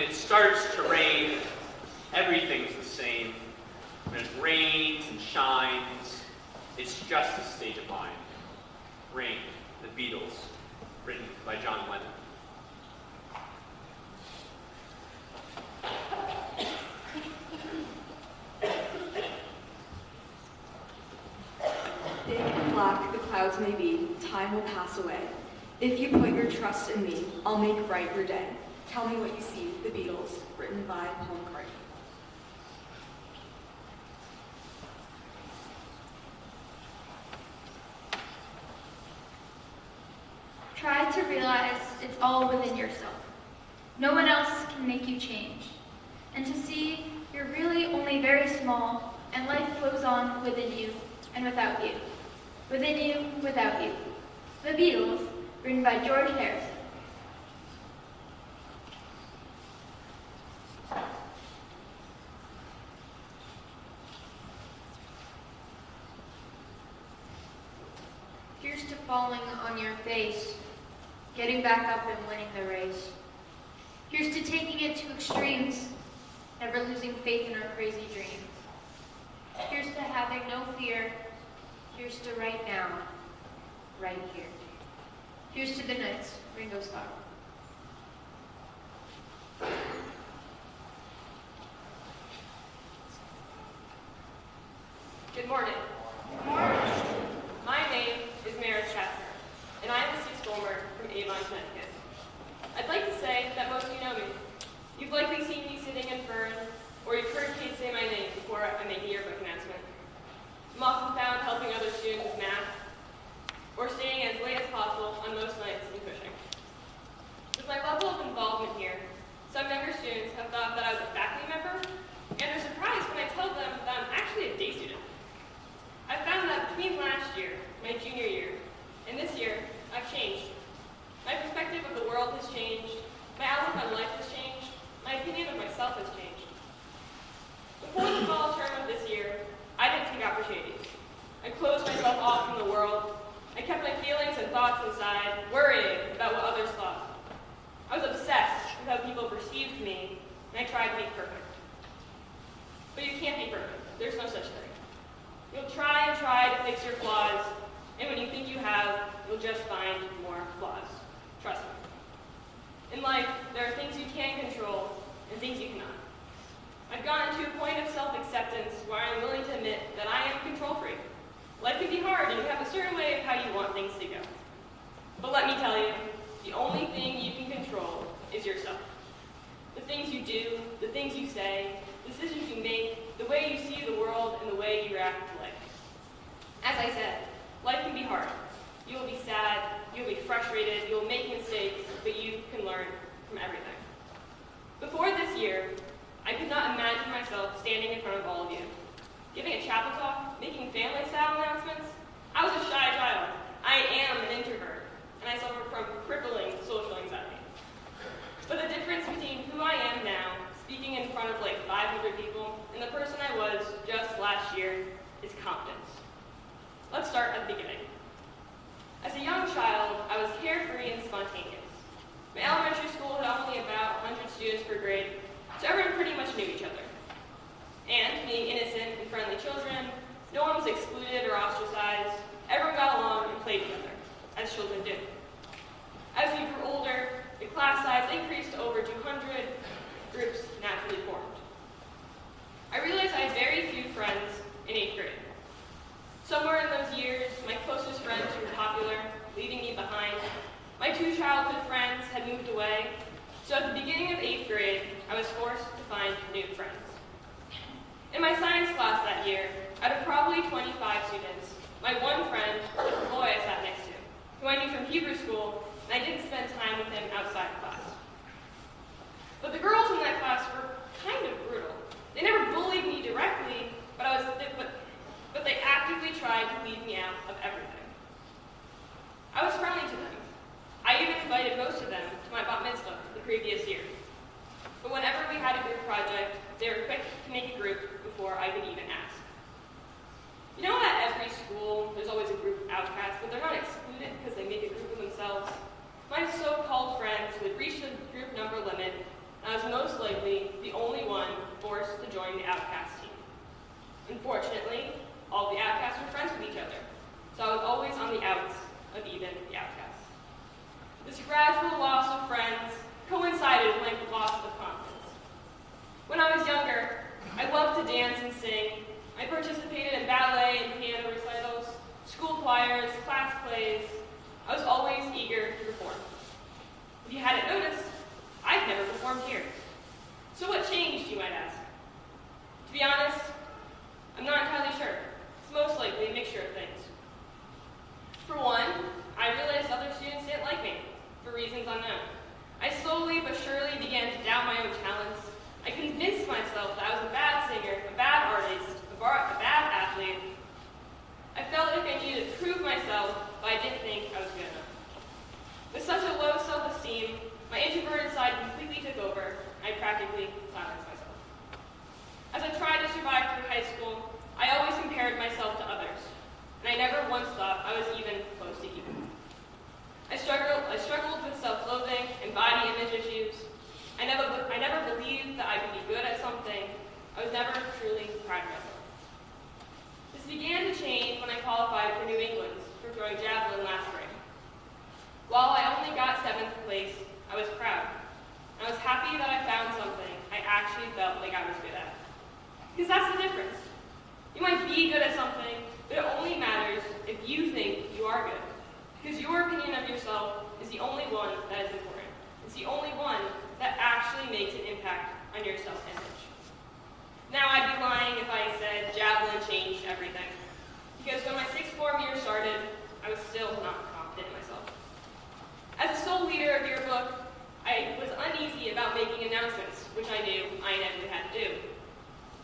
it starts to rain, everything's the same. When it rains and shines, it's just a state of mind. Rain, the Beatles, written by John Lennon. Big and black the clouds may be, time will pass away. If you put your trust in me, I'll make bright your day. Tell me what you see, the Beatles, written by Paul McCartney. Try to realize it's all within yourself. No one else can make you change. And to see you're really only very small, and life flows on within you and without you. Within you, without you. The Beatles, written by George Harrison. Here's to falling on your face, getting back up and winning the race. Here's to taking it to extremes, never losing faith in our crazy dreams. Here's to having no fear. Here's to right now, right here. Here's to the nights, Ringo Starr. Good morning. Good morning. My name is Maris Chapter, and I am a sixth former from Avon, Connecticut. I'd like to say that most of you know me. You've likely seen me sitting in Fern, or you've heard kids say my name before I make a yearbook announcement. I'm often found helping other students with math, or staying as late as possible on most nights in Cushing. With my level of involvement here, some younger students have thought that I was a faculty member, and are surprised when I tell them that I'm actually a day student. I found that between last year, my junior year, and this year, I've changed. My perspective of the world has changed, my outlook on life has changed, my opinion of myself has changed. Before the fall term of this year, I didn't take opportunities. I closed myself off from the world. I kept my feelings and thoughts inside, worrying about what others thought. I was obsessed with how people perceived me, and I tried to be perfect. But you can't be perfect. There's no such thing. You'll try and try to fix your flaws, and when you think you have, you'll just find more flaws. Trust me. In life, there are things you can control and things you cannot. I've gotten to a point of self-acceptance where I'm willing to admit that I am a control freak. Life can be hard, and you have a certain way of how you want things to go. But let me tell you, the only thing you can control is yourself. The things you do, the things you say, decisions you make, the way you see the world, and the way you react to life. As I said, life can be hard. You will be sad, you will be frustrated, you will make mistakes, but you can learn from everything. Before this year, I could not imagine myself standing in front of all of you, giving a chapel talk, making family-style announcements. I was a shy child. I am an introvert, and I suffer from crippling social anxiety. But the difference between who I am now, speaking in front of like 500 people, and the person I was just last year is confidence. Let's start at the beginning. As a young child, I was carefree and spontaneous. My elementary school had only about 100 students per grade, so everyone pretty much knew each other. And being innocent and friendly children, no one was excluded or ostracized. Everyone got along and played together, as children do. As we grew older, the class size increased to over 200, groups naturally formed. I realized I had very few friends in 8th grade. Somewhere in those years, my closest friends were popular, leaving me behind. My 2 childhood friends had moved away, so at the beginning of 8th grade, I was forced to find new friends. In my science class that year, out of probably 25 students, my one friend was the boy I sat next to, who I knew from Hebrew school, and I didn't spend time with him outside class. But the girls in that class were kind of brutal. They never bullied me directly, but they actively tried to leave me out of everything. I was friendly to them. I even invited most of them to my bat mitzvah the previous year. But whenever we had a group project, they were quick to make a group before I could even ask. You know that at every school, there's always a group of outcasts, but they're not excluded because they make a group of themselves? My Unfortunately, all the outcasts were friends with each other, so I was always on the outs of even the outcasts. This gradual loss of friends coincided with my loss of confidence. When I was younger, I loved to dance and sing. I participated in ballet and piano recitals, school choirs, class plays. I was always eager to perform. If you hadn't noticed, I've never performed here. So what changed, you might ask? To be honest, I'm not entirely sure. It's most likely a mixture of things. For one, I realized other students didn't like me, for reasons unknown. I slowly but surely began to doubt my own talents. I convinced myself that I was a bad singer, a bad artist, a bad athlete. I felt like I needed to prove myself, but I didn't think I was good enough. With such a low self-esteem, my introverted side completely took over, and I practically silenced myself. As I tried to survive through high school, I always compared myself to others, and I never once thought I was even close to equal. I struggled with self-loathing and body image issues. I never believed that I could be good at something. I was never truly proud of myself. This began to change when I qualified for New England's for throwing javelin last spring. While I only got 7th place, I was proud. I was happy that I found something I actually felt like I was good at. Because that's the difference. You might be good at something, but it only matters if you think you are good. Because your opinion of yourself is the only one that is important. It's the only one that actually makes an impact on your self-image. Now, I'd be lying if I said javelin changed everything. Because when my 6th form year started, I was still not confident in myself. As a sole leader of yearbook, I was uneasy about making announcements, which I knew I inevitably had to do.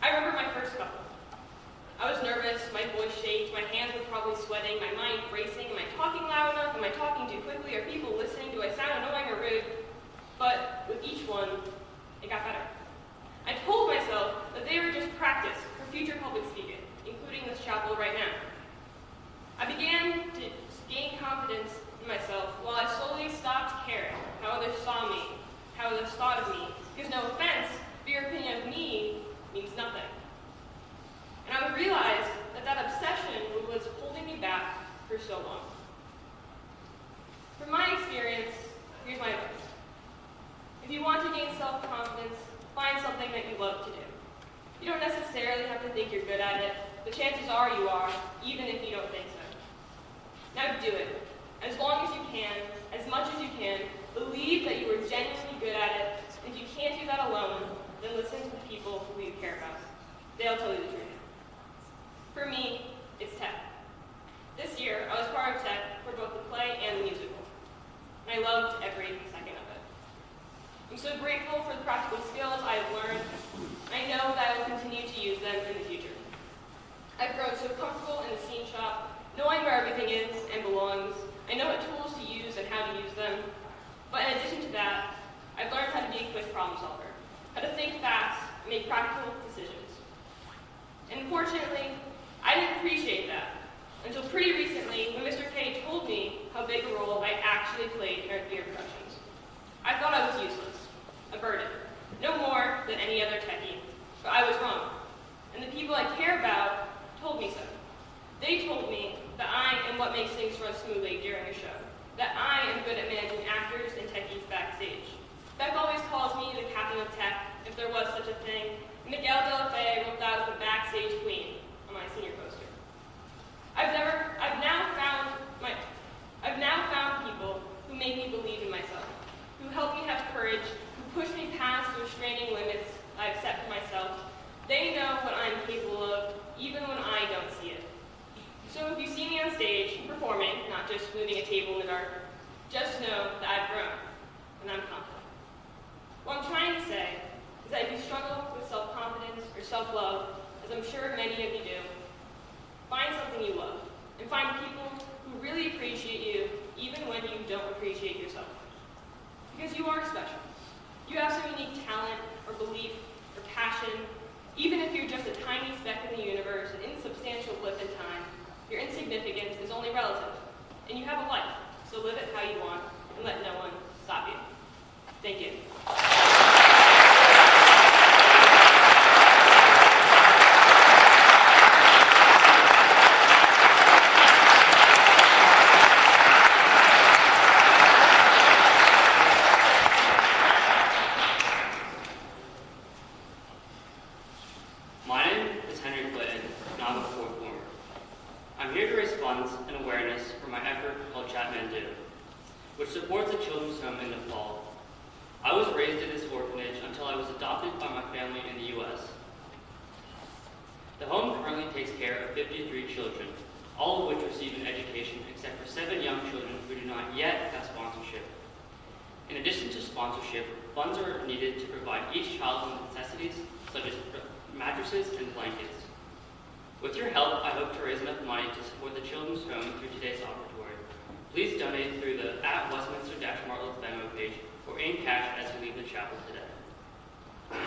I remember my first couple. I was nervous, my voice shaked, my hands were probably sweating, my mind racing. Am I talking loud enough? Am I talking too quickly? Are people listening? Do I sound annoying or rude? But with each one, it got better. I told myself that they were just practice for future public speaking, including this chapel right now. I began to gain confidence in myself while I slowly stopped caring how others saw me, how others thought of me, because no offense, but your opinion of me means nothing. And I would realize that that obsession was holding me back for so long. From my experience, here's my advice. If you want to gain self-confidence, find something that you love to do. You don't necessarily have to think you're good at it, but chances are you are, even if you don't think so. Now do it. As long as you can, as much as you can, believe that you are genuinely good at it. If you can't do that alone, then listen to the people who you care about. They'll tell you the truth. For me, it's tech. This year, I was part of tech for both the play and the musical. And I loved every second of it. I'm so grateful for the practical skills I have learned. I know that I will continue to use them in the future. I've grown so comfortable in the scene shop, knowing where everything is and belongs. I know what tools to use and how to use them. But in addition to that, I've learned how to be a quick problem solver, how to think fast and make practical decisions. And unfortunately, I didn't appreciate that until pretty recently when Mr. K told me how big a role I actually played in our theater productions. I thought I was useless, a burden, no more than any other techie, but I was wrong. And the people I care about told me so. They told me that I am what makes things run smoothly during a show, that I am good at managing actors and techies backstage. Beck always calls me the captain of tech, if there was such a thing. Miguel De La Fey wrote that as the backstage queen on my senior poster. I've now found people who make me believe in myself, who help me have courage, who push me past the restraining limits I've set for myself. They know what I'm capable of, even when I don't see it. So if you see me on stage, performing, not just moving a table in the dark, just know that I've grown, and I'm confident. What I'm trying to say is that if you struggle with self-confidence or self-love, as I'm sure many of you do, find something you love, and find people who really appreciate you, even when you don't appreciate yourself. Because you are special. You have some unique talent, or belief, or passion. Even if you're just a tiny speck in the universe, an insubstantial blip in time, your insignificance is only relative. And you have a life, so live it how you want, and let no one stop you. Thank you. I'm a fourth former. I'm here to raise funds and awareness for my effort called Chapman Do, which supports a children's home in Nepal. I was raised in this orphanage until I was adopted by my family in the U.S. The home currently takes care of 53 children, all of which receive an education except for 7 young children who do not yet have sponsorship. In addition to sponsorship, funds are needed to provide each child with necessities such as mattresses and blankets. With your help, I hope to raise enough money to support the children's home through today's offertory. Please donate through the @Westminster-Martletts Venmo page or in cash as you leave the chapel today.